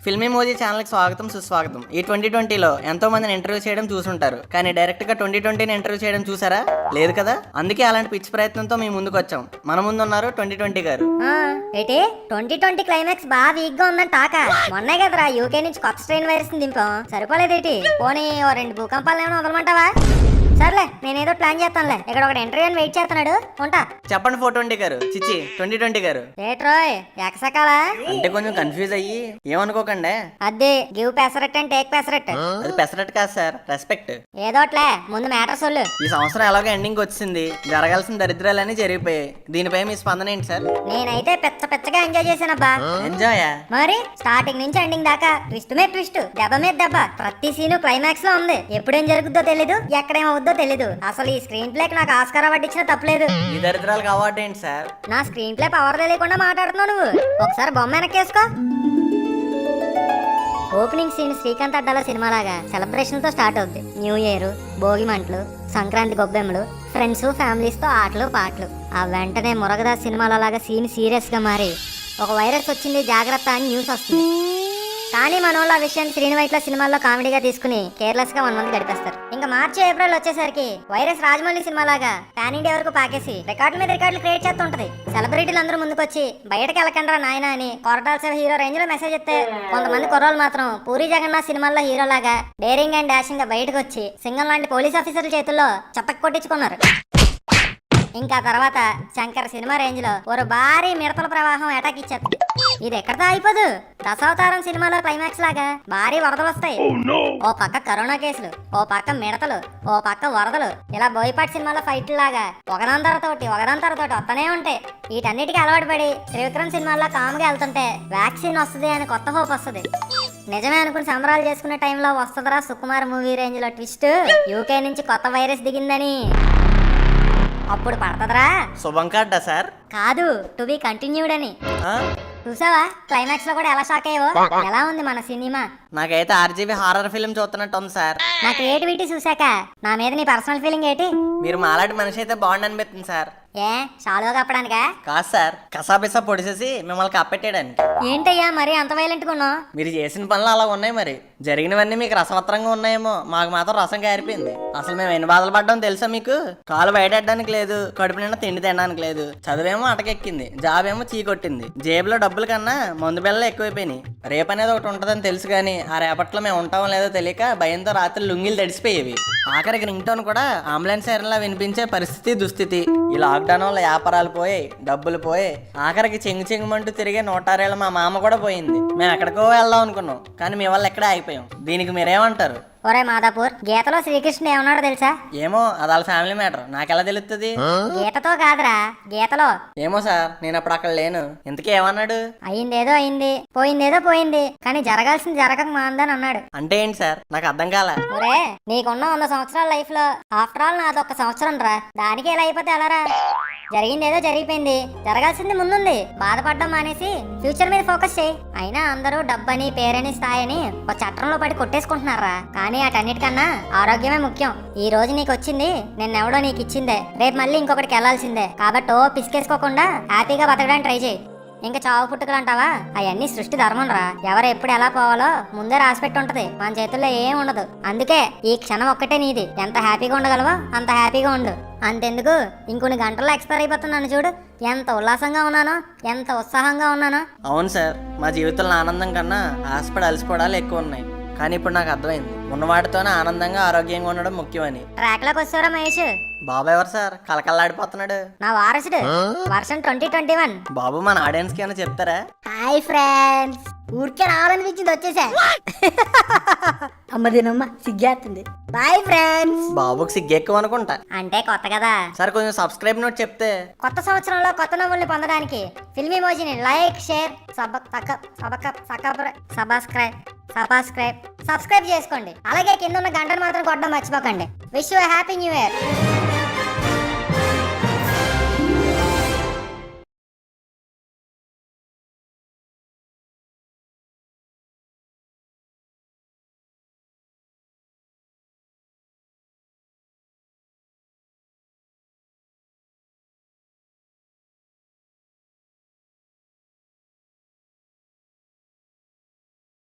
ఫిల్మీ మోజీ ఛానల్కి స్వాగతం సుస్వాగతం. ఈ 2020లో ఎంతో మందిని ఇంటర్వ్యూ చేయడం చూసుంటారు, కానీ డైరెక్ట్గా 2020ని ఇంటర్వ్యూ చేయడం చూసారా? లేదు కదా. అందుకే అలాంటి పిచ్చి ప్రయత్నంతో మేము ముందుకు వచ్చాం. మన ముందు ఉన్నారు 2020 గారు. ఏంటి 2020 క్లైమాక్స్ బాగా వీక్ గా ఉందని టాక. మొన్నే కదరా యూకే నుంచి కొత్త స్ట్రెయిన్ వైరస్ దింపాం, సరిపోలేదేటి? పోనీ ఓ 2 భూకంపాలు ఏమైనా వదలమంటావా? సర్లే, నేనేదో ప్లాన్ చేస్తానులే. ఇక్కడ ఒక ఇంటర్వ్యూ వెయిట్ చేస్తున్నాడు, ఉంటా. చెప్పండి 420 గారు. చిచ్చి 2020 గారు. ఏట్రోయ్ ఎకసకాలా? అంటే కొంచెం కన్ఫ్యూజ్ అయ్యి ఏమనుకోకండి. అదే give pesarattu and take pesarattu. అది పెసరట్ కాదు సార్, రెస్పెక్ట్. ఏదోట్లే, ముందు మ్యాటర్ సొల్లు. ఈ సంవత్సరం ఎలాగో ఎండింగ్ వచ్చింది, జరగాల్సిన దరిద్రాలన్నీ జరిగిపోయాయి. దీనిపై మీ స్పందన ఏంటి సార్? నేనైతే పెచ్చగా ఎంజాయ్ చేశానబ్బా. ఎంజాయా? మరి స్టార్టింగ్ నుంచి ఎండింగ్ దాకా ట్విస్ట్ మీద ట్విస్ట్, దెబ్బ మీద దెబ్బ, ప్రతి సీను క్లైమాక్స్ లో ఉంది. ఎప్పుడేం జరుగుద్దో తెలీదు, ఎక్కడేమవుద్దో తెలీదు. అసలు ఈ స్క్రీన్ ప్లేకి నాకు ఆస్కార్ అవార్డు ఇచ్చినా తప్పలేదు. ఈ దరిద్రాలకు అవార్డు ఏంటి సార్? నా స్క్రీన్ ప్లే పవర్ తెలియకుండా మాట్లాడుతున్నావు నువ్వు. ఒకసారి బొమ్మ వెనక్కేసుకో. Opening scene Srikanth Addala cinema లాగా సెలబ్రేషన్ తో స్టార్ట్ అవుద్ది. న్యూ ఇయర్, భోగి మంటలు, సంక్రాంతి గొబ్బెమ్మలు, ఫ్రెండ్స్ ఫ్యామిలీస్ తో ఆటలు పాటలు. ఆ వెంటనే మురగదాస్ సినిమాల లాగా సీన్ సీరియస్ గా మారి ఒక వైరస్ వచ్చింది జాగ్రత్త అని న్యూస్ వస్తుంది. కానీ మన వాళ్ళు ఆ విషయాన్ని శ్రీనివైట్ల సినిమాల్లో కామెడీగా తీసుకుని కేర్లెస్ గా 1 మంత్ గడిపేస్తారు. ఇంకా మార్చి ఏప్రిల్ వచ్చేసరికి వైరస్ రాజమౌళి సినిమాలాగా పాన్ ఇండియా వరకు పాకేసి రికార్డుల మీద రికార్డులు క్రియేట్ చేస్తుంటది. సెలబ్రిటీలు అందరూ ముందుకొచ్చి బయటకు వెళ్ళకండ్రా నాయన అని కొరటాల శివ హీరో రేంజ్ లో మెసేజ్ ఇస్తే, కొంతమంది కుర్రోళ్ళు మాత్రం పూరి జగన్నాథ్ సినిమాల్లో హీరోలాగా డేరింగ్ అండ్ డాషింగ్ గా బయటకు వచ్చి సింగం లాంటి పోలీస్ ఆఫీసర్ల చేతుల్లో చతక్ కొట్టించుకున్నారు. ఇంకా తర్వాత శంకర్ సినిమా రేంజ్ లో ఒక భారీ మిడతల ప్రవాహం అటాక్ ఇచ్చేస్తుంది. ఇది ఎక్కడతో అయిపోదు. దశావతారం సినిమాలో క్లైమాక్స్ లాగా భారీ వరదలు వస్తాయి. ఓ పక్క కరోనా కేసులు, ఓ పక్క మిడతలు, ఓ పక్క వరదలు. ఇలా బోయపాటి సినిమాలో ఫైట్ లాగా ఒకదాని తరతోటి వస్తూనే ఉంటాయి. వీటన్నిటికీ అలవాటు పడి త్రివిక్రమ్ సినిమాల్లో కామ్గా వెళ్తుంటే వ్యాక్సిన్ వస్తుంది అని కొత్త హోప్ వస్తుంది. నిజమే అనుకుని సంబరాలు చేసుకునే టైంలో వస్తుందరా సుకుమార్ మూవీ రేంజ్ లో ట్విస్ట్, యూకే నుంచి కొత్త వైరస్ దిగిందని. అప్పుడు పడతదరా శుభం కార్డా సార్? కాదు, టు బి కంటిన్యూడ్ అని. చూసావా క్లైమాక్స్ లో కూడా ఎలా షాక్ అయ్యో? ఎలా ఉంది మన సినిమా? నాకైతే RGB హారర్ ఫిల్మ్ చూస్తున్నట్టు ఉంది సార్. నా క్రియేటివిటీ చూసాక నా మీద నీ పర్సనల్ ఫీలింగ్ ఏంటి? మీరు మాలాంటి మనిషి అయితే బాగుండి అనిపిస్తుంది సార్. ఏ షాలుగా కప్పడానికా? కాదు సార్, కసాపిసా పొడిసేసి మిమ్మల్ని కప్పెట్టేయడానికి. ఏంటయ్యా మరి అంత వైలెంట్ గా ఉన్నావు? మీరు చేసిన పనులు అలా ఉన్నాయి, మరి జరిగినవన్నీ మీకు రసవత్రంగా ఉన్నాయేమో, మాకు మాత్రం రసం కారిపోయింది. అసలు మేము ఎన్ని బాధలు పడ్డాం తెలుసా మీకు? కాలు బయటెట్టడానికి లేదు, కడుపు నిండా తిండి తినడానికి లేదు, చదువేమో అటకెక్కింది, జాబ్ ఏమో చీకొట్టింది, జేబులో డబ్బుల కన్నా మందు బిళ్ళలు ఎక్కువైపోయినాయి. రేపు అనేది ఒకటి ఉంటుందని తెలుసు కానీ ఆ రేపట్లో మేము ఉంటామో లేదో తెలియక భయంతో రాత్రి లుంగిలు తడిసిపోయేవి. ఆఖరికి రింగ్ టోన్ కూడా అంబులెన్స్ సైరన్లా వినిపించే పరిస్థితి దుస్థితి. ఈ లాక్డౌన్ వల్ల వ్యాపారాలు పోయాయి, డబ్బులు పోయాయి, ఆఖరికి చెంగుమంటూ తిరిగే 106 ఏళ్ళ మా మామ కూడా పోయింది. మేము ఎక్కడికో వెళ్దాం అనుకున్నాం, కానీ మీ వల్ల ఎక్కడే ఆగిపోయాం. దీనికి మీరేమంటారు? ఒరే మాదాపూర్, గీతలో శ్రీకృష్ణుడు ఏమన్నాడో తెలుసా? ఏమో, అది వాళ్ళ ఫ్యామిలీ మ్యాటర్, నాకెలా తెలుస్తుంది? గీతతో కాదురా, గీతలో. ఏమో సార్, నేను అప్పుడు అక్కడ లేను. ఇంతకీ ఏమన్నాడు? అయిందేదో అయింది, పోయిందేదో పోయింది, కానీ జరగాల్సింది జరగక మాందని అన్నాడు. అంటే ఏంటి సార్? నాకు అర్థం కాల. ఒరే, నీకున్న 100 సంవత్సరాల లైఫ్ లో ఆఫ్టర్ ఆల్ నాదొక్క సంవత్సరం రా. దానికి ఎలా అయిపోతే ఎలారా? జరిగిందేదో జరిగిపోయింది, జరగాల్సింది ముందుంది. బాధపడడం మానేసి ఫ్యూచర్ మీద ఫోకస్ చేయి. అయినా అందరూ డబ్బని, పేరని, స్థాయిని ఒక చట్టంలో పడి కొట్టేసుకుంటున్నారా? కానీ అటన్నిటికన్నా ఆరోగ్యమే ముఖ్యం. ఈ రోజు నీకు వచ్చింది నిన్నెవడో నీకు ఇచ్చిందే, రేపు మళ్ళీ ఇంకొకటికి వెళ్లాల్సిందే. కాబట్టి పిసికేసుకోకుండా హ్యాపీగా బతకడానికి ట్రై చేయి. ఇంకా చావు పుట్టుకలు అంటావా? అవన్నీ సృష్టి ధర్మం రా. ఎవరు ఎప్పుడు ఎలా పోవాలో ముందే రాసిపెట్టి ఉంటది, మన చేతుల్లో ఏం ఉండదు. అందుకే ఈ క్షణం ఒక్కటే నీది. ఎంత హ్యాపీగా ఉండగలవో అంత హ్యాపీగా ఉండు. అంతెందుకు, ఇంకొన్ని గంటల్లో ఎక్స్పైర్ అయిపోతున్నాను చూడు. ఎంత ఉల్లాసంగా ఉన్నానో, ఎంత ఉత్సాహంగా ఉన్నానో. అవును సార్, మా జీవితంలో ఆనందం కన్నా ఆశపడి అలసిపోవడాలు ఎక్కువ ఉన్నాయి. కానీ ఇప్పుడు నాకు అర్థమైంది, ఉన్నవాటితోనే ఆనందంగా ఆరోగ్యంగా ఉండడం ముఖ్యమని. ట్రాక్ లోకి వచ్చారా మహేష్? బాబు ఎవరు సార్? కలకల్లాడిపోతున్నాడు. నా వారసుడు, వర్షన్ 2021. బాబు, మన ఆడియన్స్ కి ఏమైనా చెప్తారా? హాయ్ ఫ్రెండ్స్, ఊరికే రావాలనిపించింది వచ్చేసా. అమ్మదినమ్మ సిగ్గేస్తుంది. Boy friends. బాబుకి సిగ్గు ఎక్కువ అనుకుంటా. అంటే కొత్త కదా సార్, కొంచెం సబ్స్క్రైబ్ నోట్ చెప్తే. కొత్త సంవత్సరంలో కొత్త నవ్వుల్ని పొందడానికి ఫిల్మీ మోజీని లైక్, షేర్, సబ్స్క్రైబ్ చేసుకోండి. అలాగే కింద ఉన్న గంటను మాత్రం కొట్టడం మర్చిపోకండి. Wish you happy new year.